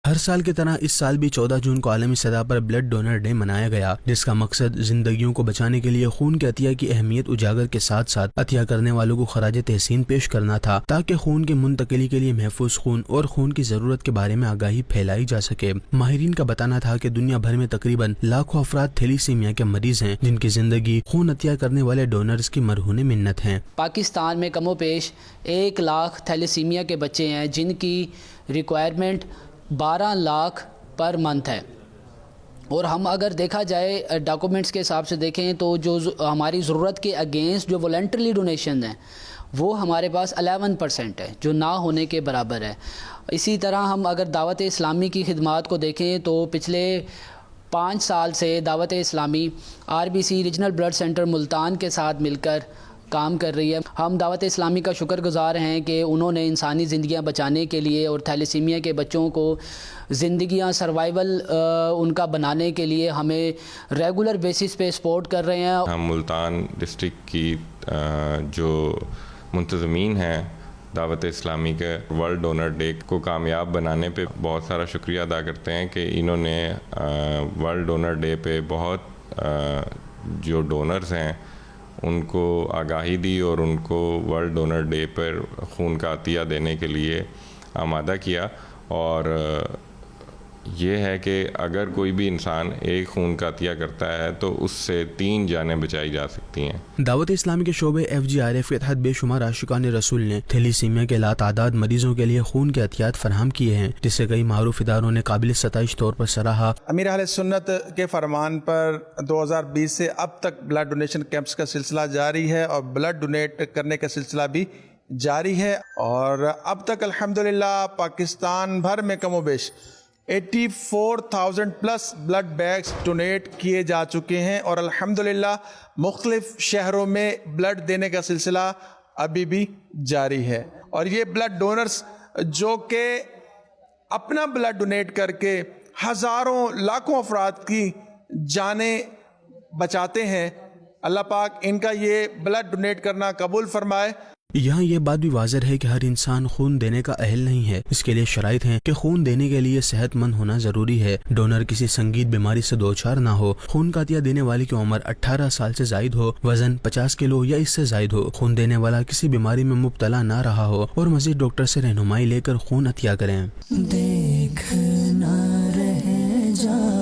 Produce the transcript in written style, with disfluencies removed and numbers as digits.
ہر سال کی طرح اس سال بھی 14 جون کو عالمی سطح پر بلڈ ڈونر ڈے منایا گیا، جس کا مقصد زندگیوں کو بچانے کے لیے خون کے عطیہ کی اہمیت اجاگر کے ساتھ ساتھ عطیہ کرنے والوں کو خراج تحسین پیش کرنا تھا، تاکہ خون کی منتقلی کے لیے محفوظ خون اور خون کی ضرورت کے بارے میں آگاہی پھیلائی جا سکے۔ ماہرین کا بتانا تھا کہ دنیا بھر میں تقریباً لاکھوں افراد تھیلیسیمیا کے مریض ہیں، جن کی زندگی خون عطیہ کرنے والے ڈونرز کی مرہون منت ہے۔ پاکستان میں کم و بیش 1 لاکھ تھیلیسیمیا کے بچے ہیں، جن کی ریکوائرمنٹ 12 لاکھ پر منتھ ہے، اور ہم اگر دیکھا جائے ڈاکومنٹس کے حساب سے دیکھیں تو جو ہماری ضرورت کے اگینسٹ جو والنٹرلی ڈونیشن ہیں وہ ہمارے پاس 11% ہے، جو نہ ہونے کے برابر ہے۔ اسی طرح ہم اگر دعوت اسلامی کی خدمات کو دیکھیں تو پچھلے 5 سال سے Dawat Islami RBC regional blood centre Multan کے ساتھ مل کر کام کر رہی ہے۔ ہم دعوت اسلامی کا شکر گزار ہیں کہ انہوں نے انسانی زندگیاں بچانے کے لیے اور تھیلیسیمیا کے بچوں کو زندگیاں سروائیول ان کا بنانے کے لیے ہمیں ریگولر بیسس پہ سپورٹ کر رہے ہیں۔ ہم ملتان ڈسٹرکٹ کی جو منتظمین ہیں دعوت اسلامی کے ورلڈ ڈونر ڈے کو کامیاب بنانے پہ بہت سارا شکریہ ادا کرتے ہیں کہ انہوں نے ورلڈ ڈونر ڈے پہ بہت جو ڈونرز ہیں ان کو آگاہی دی اور ان کو ورلڈ ڈونر ڈے پر خون کا عطیہ دینے کے لیے آمادہ کیا، اور یہ ہے کہ اگر کوئی بھی انسان ایک خون کا عطیہ کرتا ہے تو اس سے 3 جانیں بچائی جا سکتی ہیں۔ دعوت اسلامی کے شعبے FGRF کے تحت بے شمار عاشقان رسول نے تھیلیسیمیا کے لاتعداد مریضوں کے لیے خون کے عطیات فراہم کیے ہیں، جس سے کئی معروف اداروں نے قابل ستائش طور پر سراہا۔ امیر اہل سنت کے فرمان پر 2020 سے اب تک بلڈ ڈونیشن کیمپس کا سلسلہ جاری ہے اور بلڈ ڈونیٹ کرنے کا سلسلہ بھی جاری ہے، اور اب تک الحمدللہ پاکستان بھر میں کم و بیش 84,000 پلس بلڈ بیگز ڈونیٹ کیے جا چکے ہیں، اور الحمدللہ مختلف شہروں میں بلڈ دینے کا سلسلہ ابھی بھی جاری ہے۔ اور یہ بلڈ ڈونرز جو کہ اپنا بلڈ ڈونیٹ کر کے ہزاروں لاکھوں افراد کی جانیں بچاتے ہیں، اللہ پاک ان کا یہ بلڈ ڈونیٹ کرنا قبول فرمائے۔ یہاں یہ بات بھی واضح ہے کہ ہر انسان خون دینے کا اہل نہیں ہے، اس کے لیے شرائط ہیں کہ خون دینے کے لیے صحت مند ہونا ضروری ہے، ڈونر کسی سنگین بیماری سے دوچار نہ ہو، خون کا عطیہ دینے والے کی عمر 18 سال سے زائد ہو، وزن 50 کلو یا اس سے زائد ہو، خون دینے والا کسی بیماری میں مبتلا نہ رہا ہو، اور مزید ڈاکٹر سے رہنمائی لے کر خون عطیہ کریں۔ دیکھ نہ رہ جا